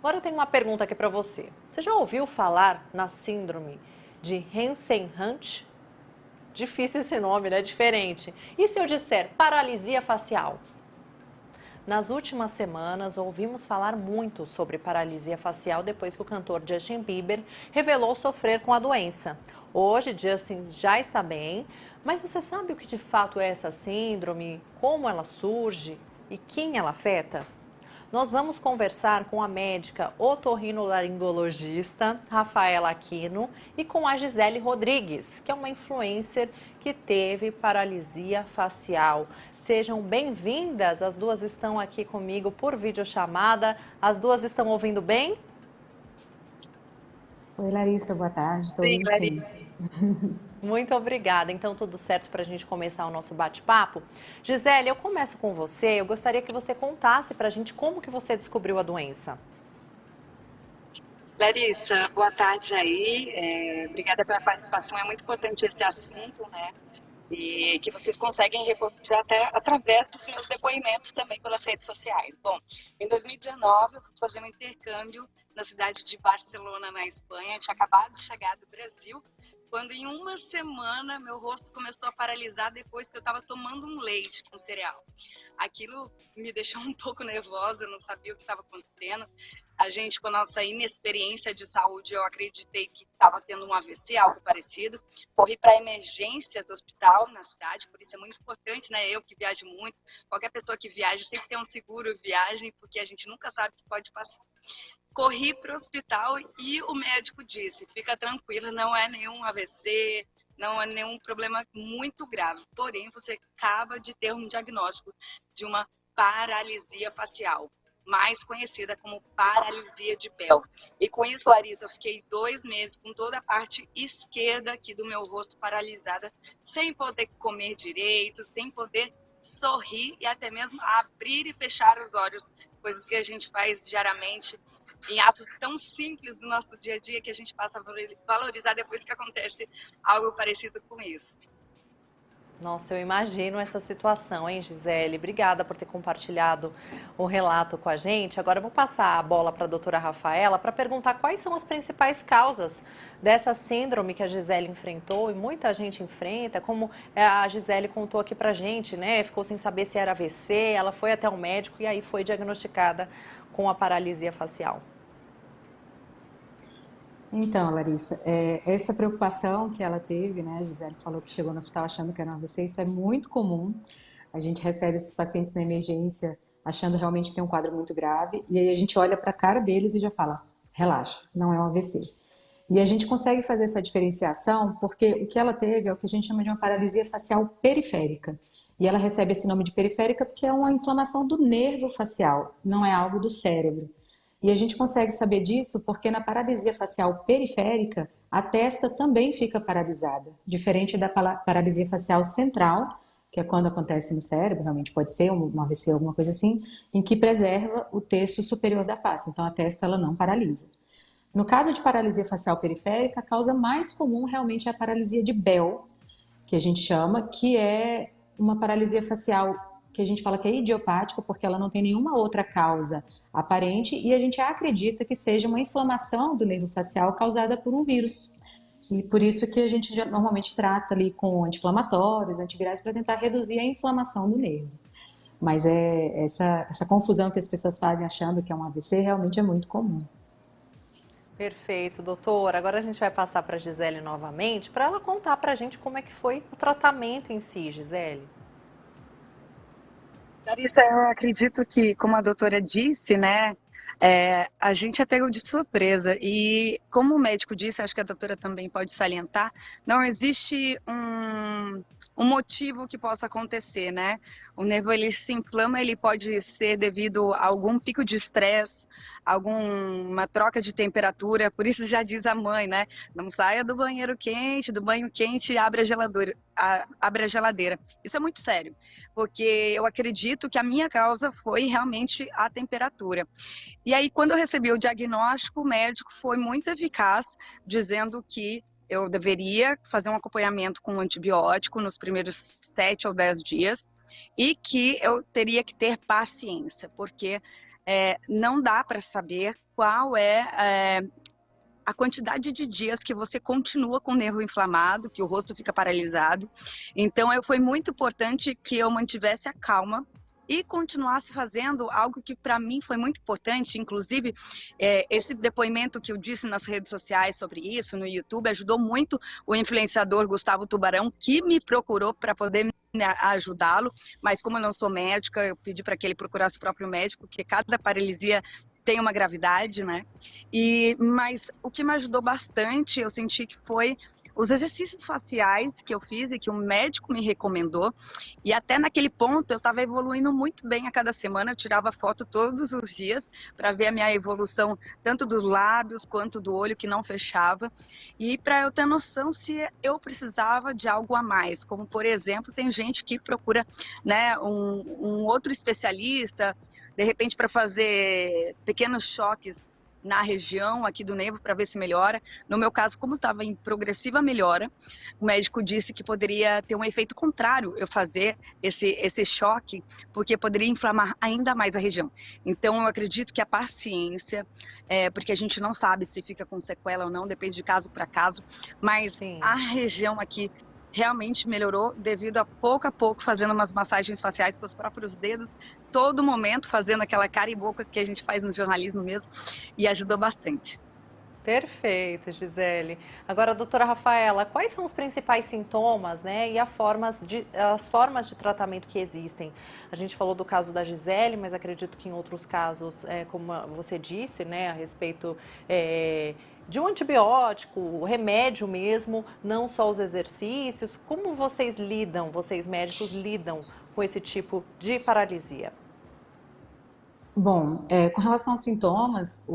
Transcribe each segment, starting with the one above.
Agora eu tenho uma pergunta aqui para você. Você já ouviu falar na síndrome de Hansen-Hunt? Difícil esse nome, né? Diferente. E se eu disser paralisia facial? Nas últimas semanas, ouvimos falar muito sobre paralisia facial depois que o cantor Justin Bieber revelou sofrer com a doença. Hoje, Justin já está bem, mas você sabe o que de fato é essa síndrome, como ela surge e quem ela afeta? Nós vamos conversar com a médica otorrinolaringologista Rafaela Aquino e com a Gisele Rodrigues, que é uma influencer que teve paralisia facial. Sejam bem-vindas, as duas estão aqui comigo por videochamada. As duas estão ouvindo bem? Oi, Larissa, boa tarde. Estou Sim, ouvindo sim. Larissa. Muito obrigada. Então, tudo certo para a gente começar o nosso bate-papo? Gisele, eu começo com você. Eu gostaria que você contasse para a gente como que você descobriu a doença. Larissa, boa tarde aí. Obrigada pela participação. É muito importante esse assunto, né? E que vocês conseguem repercutir até através dos meus depoimentos também pelas redes sociais. Bom, em 2019 eu fui fazer um intercâmbio na cidade de Barcelona, na Espanha. Eu tinha acabado de chegar do Brasil, quando em uma semana meu rosto começou a paralisar depois que eu estava tomando um leite com cereal. Aquilo me deixou um pouco nervosa, eu não sabia o que estava acontecendo. A gente, com a nossa inexperiência de saúde, eu acreditei que estava tendo um AVC, algo parecido. Corri para a emergência do hospital na cidade, por isso é muito importante, né? Eu que viajo muito, qualquer pessoa que viaja sempre tem um seguro viagem, porque a gente nunca sabe o que pode passar. Corri para o hospital e o médico disse, fica tranquila, não é nenhum AVC, não é nenhum problema muito grave. Porém, você acaba de ter um diagnóstico de uma paralisia facial, mais conhecida como paralisia de Bell. E com isso, Larissa, eu fiquei 2 meses com toda a parte esquerda aqui do meu rosto paralisada, sem poder comer direito, sem poder sorrir e até mesmo abrir e fechar os olhos, coisas que a gente faz diariamente em atos tão simples do nosso dia a dia que a gente passa a valorizar depois que acontece algo parecido com isso. Nossa, eu imagino essa situação, hein, Gisele? Obrigada por ter compartilhado o relato com a gente. Agora eu vou passar a bola para a doutora Rafaela para perguntar quais são as principais causas dessa síndrome que a Gisele enfrentou e muita gente enfrenta, como a Gisele contou aqui para a gente, né? Ficou sem saber se era AVC, ela foi até o médico e aí foi diagnosticada com a paralisia facial. Então, Larissa, essa preocupação que ela teve, né? A Gisele falou que chegou no hospital achando que era um AVC, isso é muito comum. A gente recebe esses pacientes na emergência achando realmente que tem um quadro muito grave, e aí a gente olha para a cara deles e já fala, relaxa, não é um AVC. E a gente consegue fazer essa diferenciação porque o que ela teve é o que a gente chama de uma paralisia facial periférica. E ela recebe esse nome de periférica porque é uma inflamação do nervo facial, não é algo do cérebro. E a gente consegue saber disso porque na paralisia facial periférica, a testa também fica paralisada, diferente da paralisia facial central, que é quando acontece no cérebro, realmente pode ser um AVC, alguma coisa assim, em que preserva o terço superior da face, então a testa ela não paralisa. No caso de paralisia facial periférica, a causa mais comum realmente é a paralisia de Bell, que a gente chama, que é uma paralisia facial que a gente fala que é idiopática, porque ela não tem nenhuma outra causa aparente, e a gente acredita que seja uma inflamação do nervo facial causada por um vírus. E por isso que a gente normalmente trata ali com anti-inflamatórios, antivirais, para tentar reduzir a inflamação do nervo. Mas essa confusão que as pessoas fazem achando que é um AVC realmente é muito comum. Perfeito, doutora. Agora a gente vai passar para a Gisele novamente para ela contar para a gente como é que foi o tratamento em si, Gisele. Larissa, eu acredito que, como a doutora disse, né, a gente é pego de surpresa e, como o médico disse, acho que a doutora também pode salientar, não existe um motivo que possa acontecer, né? O nervo ele se inflama, ele pode ser devido a algum pico de estresse, alguma troca de temperatura, por isso já diz a mãe, né? Não saia do banheiro quente, do banho quente e abre a geladeira. Abre a geladeira. Isso é muito sério, porque eu acredito que a minha causa foi realmente a temperatura. E aí, quando eu recebi o diagnóstico, o médico foi muito eficaz, dizendo que eu deveria fazer um acompanhamento com antibiótico nos primeiros 7 ou 10 dias e que eu teria que ter paciência, porque não dá para saber qual é a quantidade de dias que você continua com o nervo inflamado, que o rosto fica paralisado. Então, foi muito importante que eu mantivesse a calma e continuasse fazendo algo que para mim foi muito importante, inclusive esse depoimento que eu disse nas redes sociais sobre isso, no YouTube, ajudou muito o influenciador Gustavo Tubarão, que me procurou para poder ajudá-lo, mas como eu não sou médica, eu pedi para que ele procurasse o próprio médico, porque cada paralisia tem uma gravidade, né? Mas o que me ajudou bastante, eu senti que foi os exercícios faciais que eu fiz e que o médico me recomendou. E até naquele ponto eu estava evoluindo muito bem a cada semana. Eu tirava foto todos os dias para ver a minha evolução, tanto dos lábios quanto do olho que não fechava. E para eu ter noção se eu precisava de algo a mais. Como, por exemplo, tem gente que procura, né, um outro especialista, de repente para fazer pequenos choques na região aqui do nervo para ver se melhora. No meu caso, como estava em progressiva melhora, o médico disse que poderia ter um efeito contrário eu fazer esse choque, porque poderia inflamar ainda mais a região. Então, eu acredito que a paciência, porque a gente não sabe se fica com sequela ou não, depende de caso para caso, mas Sim. a região aqui realmente melhorou devido a pouco fazendo umas massagens faciais com os próprios dedos, todo momento fazendo aquela cara e boca que a gente faz no jornalismo mesmo, e ajudou bastante. Perfeito, Gisele. Agora, doutora Rafaela, quais são os principais sintomas, né, e as formas de tratamento que existem? A gente falou do caso da Gisele, mas acredito que em outros casos, como você disse, né, a respeito de um antibiótico, o remédio mesmo, não só os exercícios. Como vocês médicos lidam com esse tipo de paralisia? Bom, com relação aos sintomas,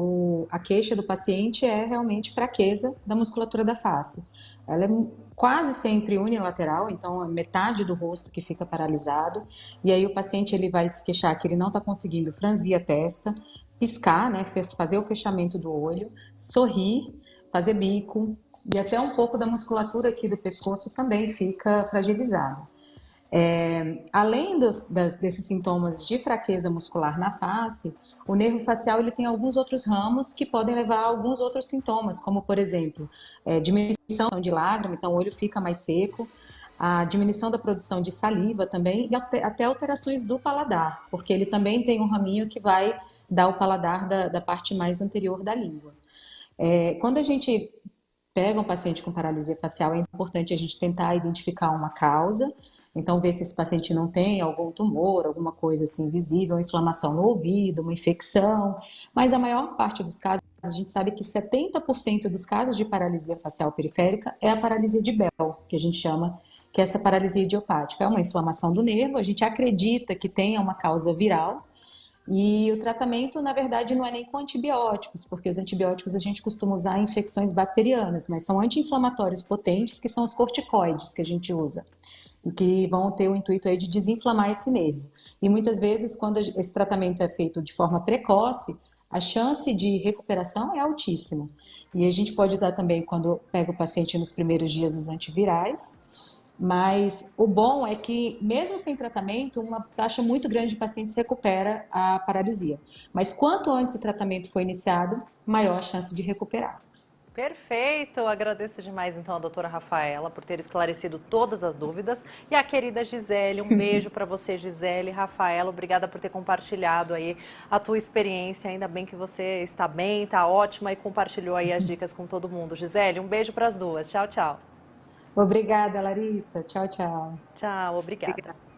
a queixa do paciente é realmente fraqueza da musculatura da face. Ela é quase sempre unilateral, então é metade do rosto que fica paralisado, e aí o paciente ele vai se queixar que ele não está conseguindo franzir a testa, piscar, né, fazer o fechamento do olho, sorrir, fazer bico, e até um pouco da musculatura aqui do pescoço também fica fragilizada. Além desses sintomas de fraqueza muscular na face, o nervo facial ele tem alguns outros ramos que podem levar a alguns outros sintomas, como por exemplo, diminuição de lágrima, então o olho fica mais seco, a diminuição da produção de saliva também, e até alterações do paladar, porque ele também tem um raminho que vai dar o paladar da parte mais anterior da língua. Quando a gente pega um paciente com paralisia facial, é importante a gente tentar identificar uma causa. Então, ver se esse paciente não tem algum tumor, alguma coisa assim visível, inflamação no ouvido, uma infecção. Mas a maior parte dos casos, a gente sabe que 70% dos casos de paralisia facial periférica é a paralisia de Bell, que a gente chama, que é essa paralisia idiopática. É uma inflamação do nervo, a gente acredita que tenha uma causa viral. E o tratamento, na verdade, não é nem com antibióticos, porque os antibióticos a gente costuma usar em infecções bacterianas, mas são anti-inflamatórios potentes, que são os corticoides que a gente usa, e que vão ter o intuito aí de desinflamar esse nervo. E muitas vezes, quando esse tratamento é feito de forma precoce, a chance de recuperação é altíssima. E a gente pode usar também, quando pega o paciente nos primeiros dias, os antivirais. Mas o bom é que, mesmo sem tratamento, uma taxa muito grande de pacientes recupera a paralisia. Mas quanto antes o tratamento for iniciado, maior a chance de recuperar. Perfeito, eu agradeço demais então a doutora Rafaela por ter esclarecido todas as dúvidas, e a querida Gisele, um beijo para você, Gisele. Rafaela, obrigada por ter compartilhado aí a tua experiência, ainda bem que você está bem, está ótima e compartilhou aí as dicas com todo mundo. Gisele, um beijo para as duas, tchau, tchau. Obrigada, Larissa. Tchau, tchau. Tchau, obrigada.